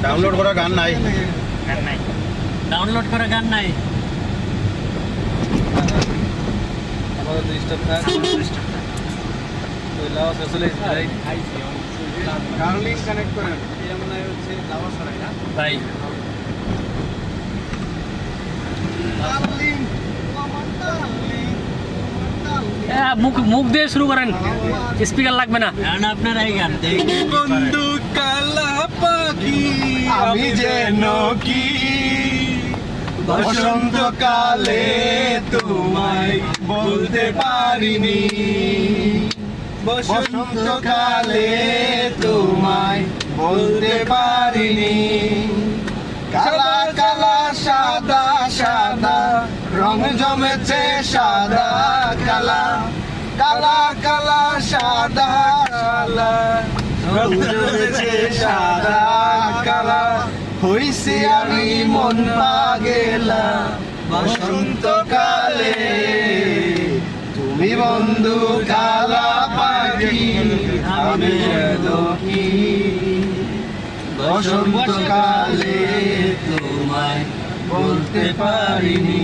Download করা গান নাই। ডাউনলোড করা গান নাই। আমাদের ডিস্টার্ব থাক ওই লাওয়া আসলে ডাউনলিং কানেক্ট করেন। এটা মনে হয় হচ্ছে লাওয়া সরাই না ভাই ডাউনলিং মুখ মুখ দিয়ে শুরু করেন, স্পিকার লাগবে না। আপনার এই গান বন্ধু কালা পাখি আমি যেন কি বসন্তকালে তোমায় বলতে পারিনি, বসন্তকালে তোমায় বলতে পারিনি। কালা কালা সাদা সাদা রং জমেছে সাদা কালা, কালা কালা সাদা কালা রং জমেছে সাদা কালা। হইছি আমি মন পাগেলা বসন্তকালে, তুমি বন্ধু কালা পাখি আমি কি বসন্তকালে তোমায় বলতে পারিনি।